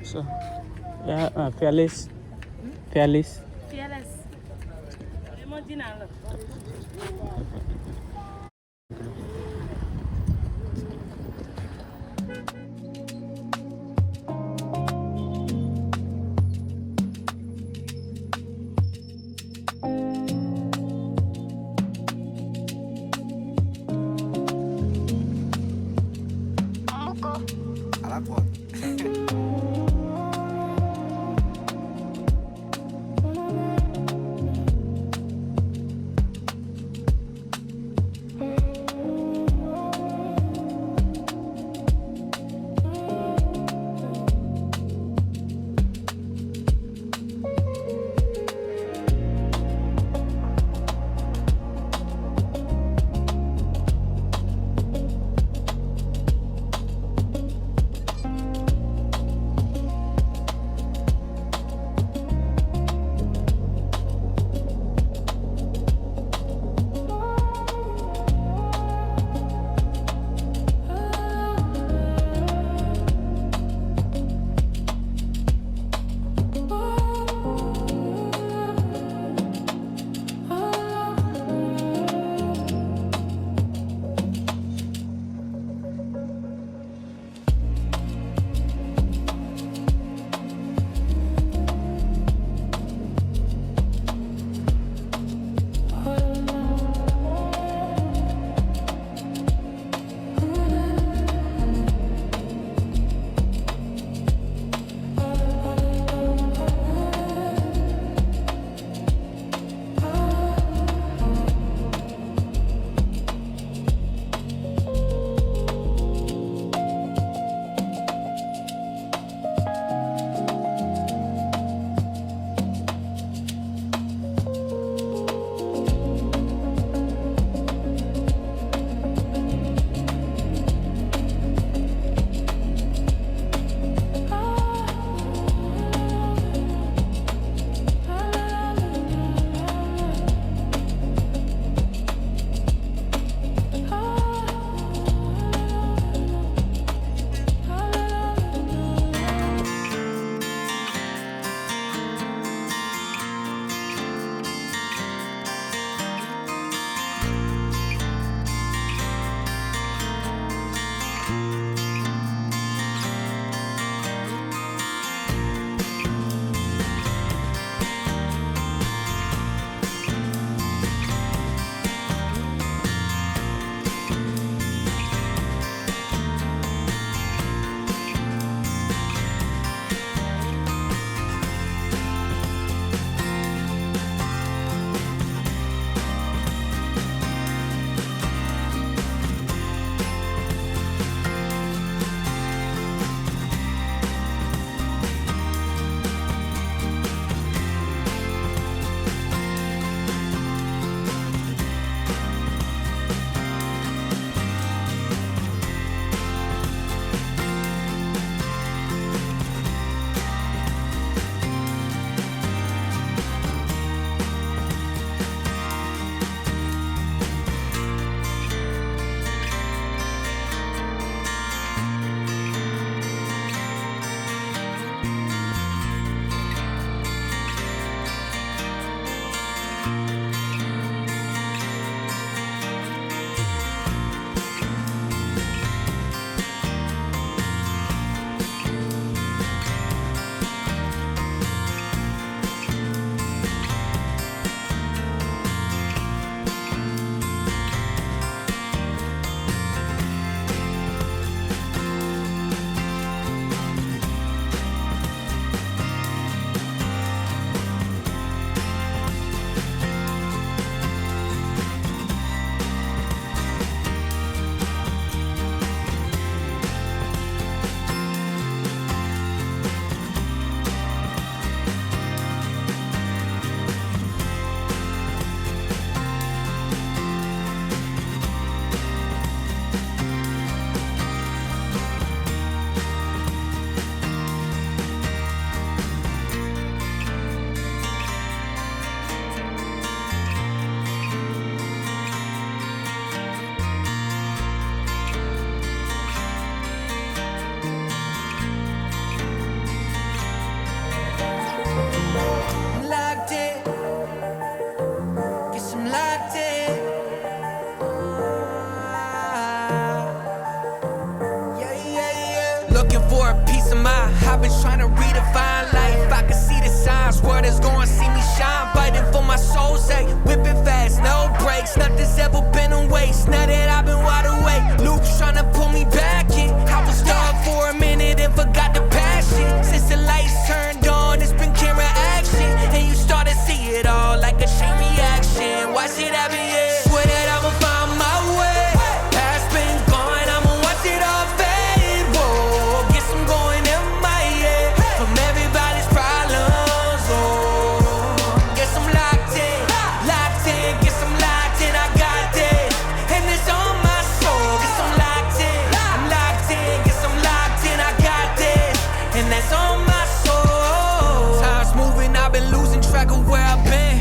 So, yeah, Fearless. Fearless. Fearless. on my soul. Time's moving, I've been losing track of where I've been.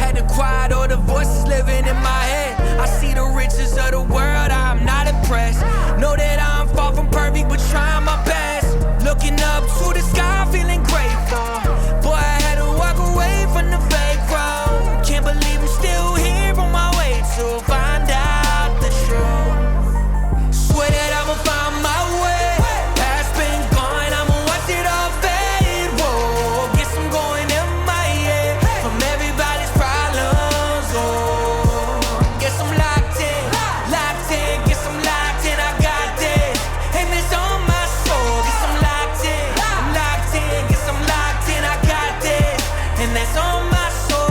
Had to quiet all the voices living in my head. I see the riches of the world, I'm not impressed. Know that I'm far from perfect, but trying my best. Looking up to the sky, feeling grateful. Boy, I had to walk away from the fake road. Can't believe I'm still here on my way to find out the truth. Swear that I'ma find my way. Past been gone, I'ma watch it all fade. Whoa, guess I'm going MIA from everybody's problems. Oh, guess I'm locked in, guess I'm locked in. I got this, and it's on my soul. Guess I'm locked in, guess I'm locked in. I got this, and that's on my soul.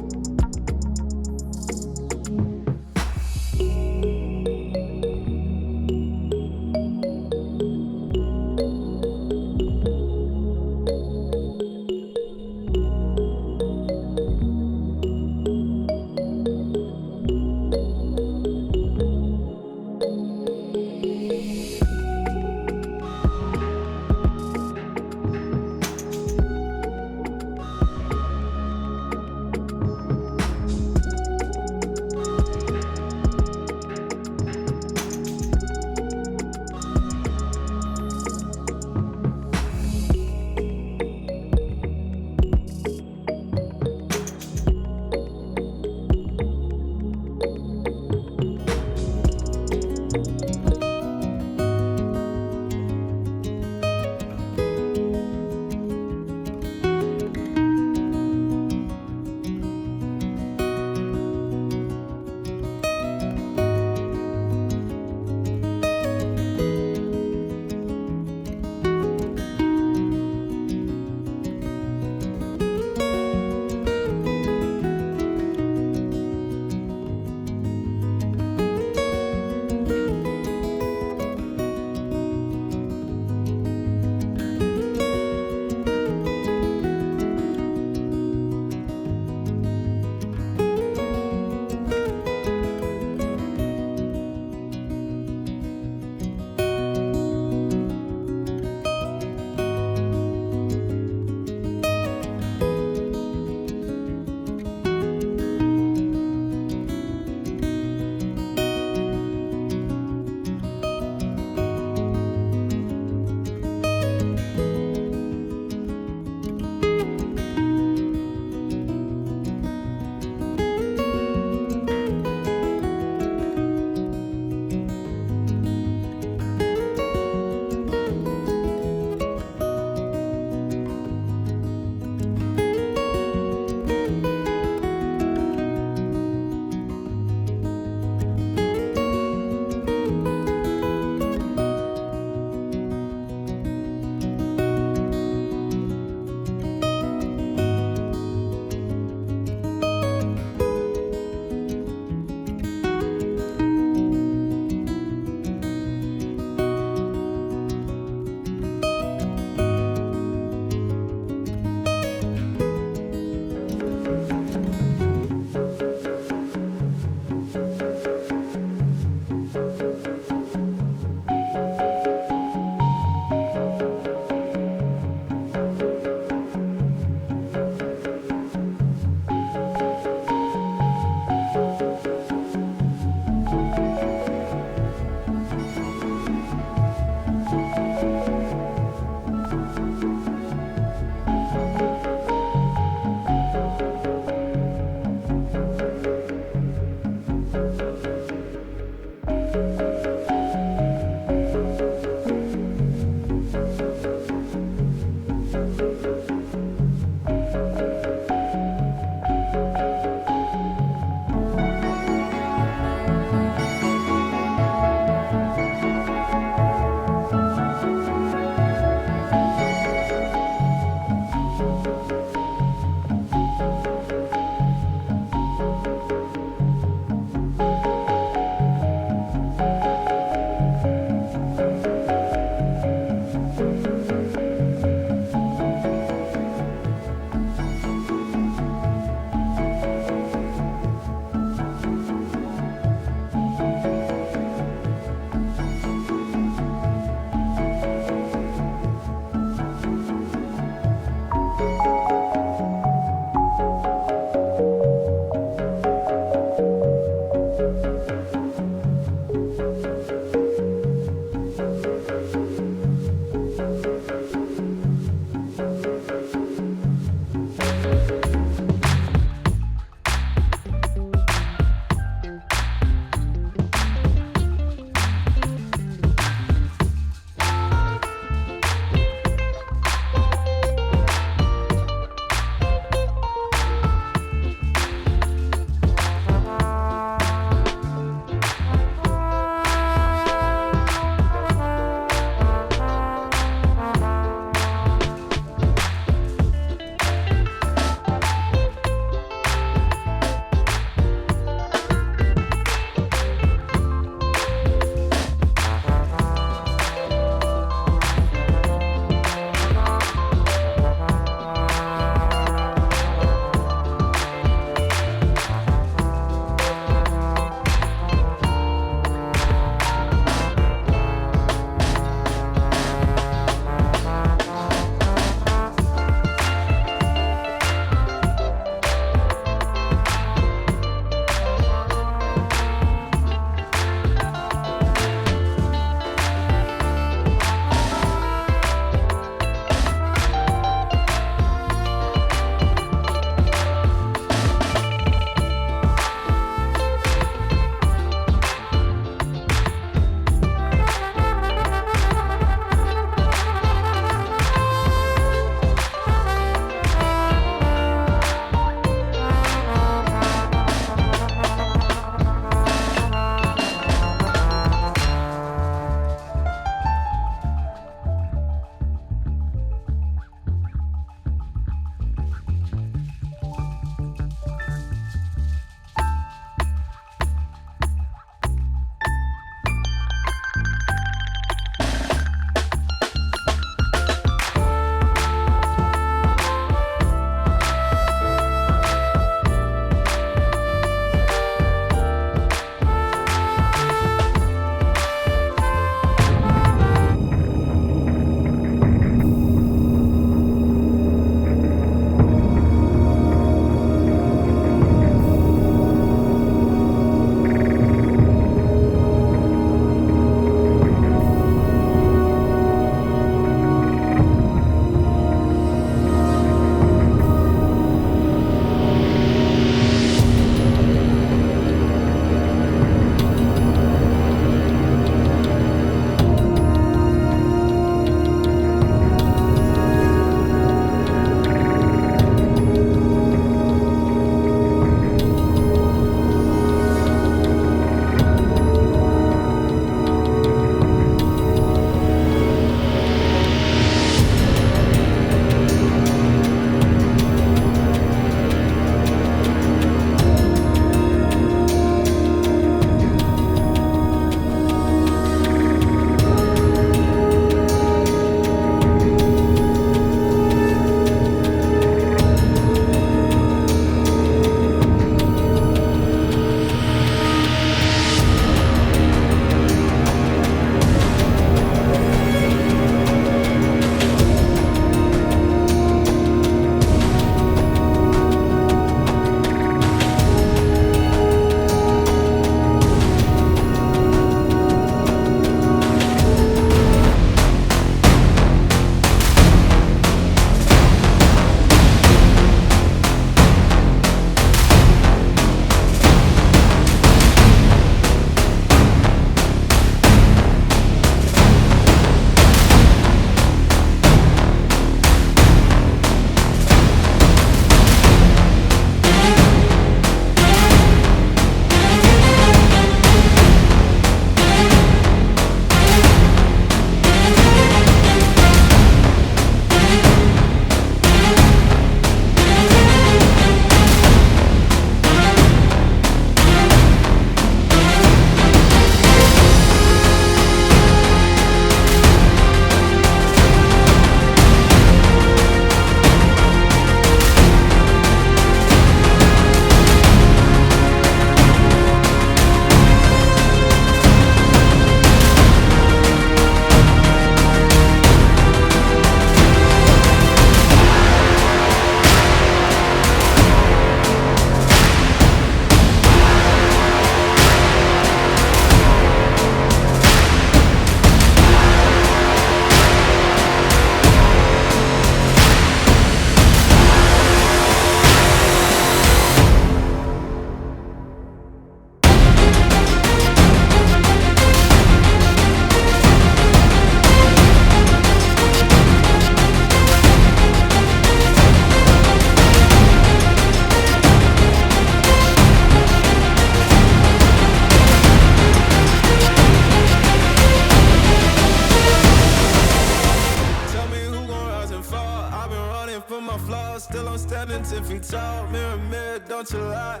for my flaws, still I'm standing 10 feet tall. Mirror, mirror, don't you lie.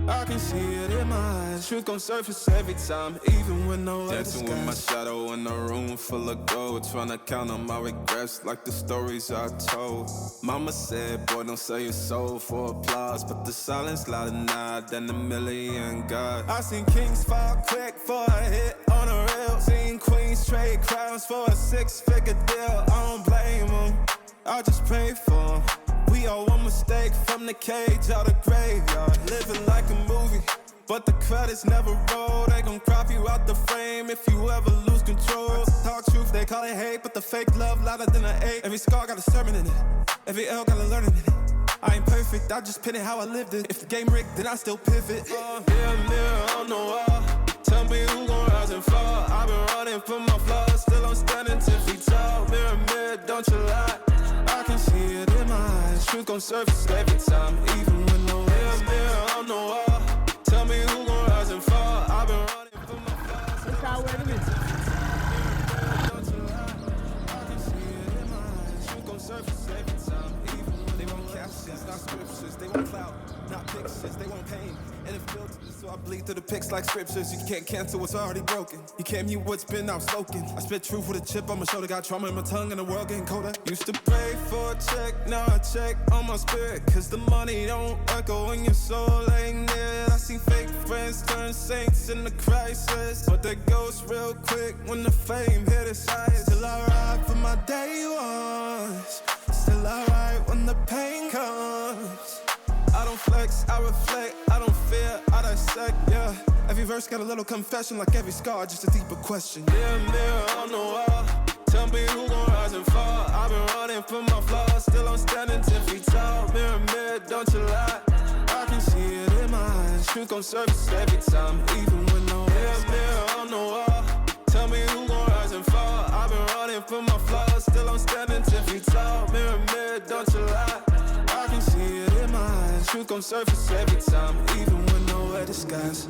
I can see it in my eyes. Truth gon' surface every time, even when no other Dancing with my shadow in a room full of gold. Tryna count on my regrets like the stories I told. Mama said, boy, don't sell your soul for applause. But the silence louder now than a million God. I seen kings fall quick for a hit on a reel. Seen queens trade crowns for a 6-figure deal. I don't blame them, I just pray for them. We all one mistake from the cage out of graveyard. Living like a movie, but the credits never roll. They gon' crop you out the frame if you ever lose control. Talk truth, they call it hate, but the fake love louder than an 8. Every scar got a sermon in it, every L got a learning in it. I ain't perfect, I just pin it how I lived it. If the game rigged, then I still pivot. Mirror, mirror on the wall, tell me who gon' rise and fall. I've been running from my flaws, still I'm standing 10 feet tall. Mirror, mirror, don't you lie. I can see it in my eyes. Truth gon' surface every time, even when no mirror, mirror on the wall. Tell me who gon' rise and fall. I've been running from my flaws. Look how it is. Don't you lie. I can see it in my eyes. Truth gon' surface every time, even when they want captions, not scriptures. They want clout, not pictures. They want pain and it filters. So I bleed through the pics like scriptures. You can't cancel what's already broken. You can't mute what's been outspoken. I spit truth with a chip on my shoulder. Got trauma in my tongue and the world getting colder. Used to pray for a check, now I check on my spirit. Cause the money don't echo in your soul ain't near. I see fake friends turn saints in the crisis, but they ghost real quick when the fame hit its highest. Still I ride for my day ones. Still I ride when the pain comes. I don't flex, I reflect, I don't fear, I dissect, yeah. Every verse got a little confession, like every scar, just a deeper question. Mirror, mirror on the wall, tell me who gon' rise and fall. I've been running from my flaws, still I'm standing 10 feet tall. Mirror, mirror, don't you lie. I can see it in my eyes. Truth gon' surface every time, even when no mirror, mirror on the wall, tell me who gon' rise and fall. I've been running from my flaws, still I'm standing 10 feet tall. Mirror, mirror, don't you lie. I can see it in my eyes. Truth gon' surface every time, even when nowhere disguise.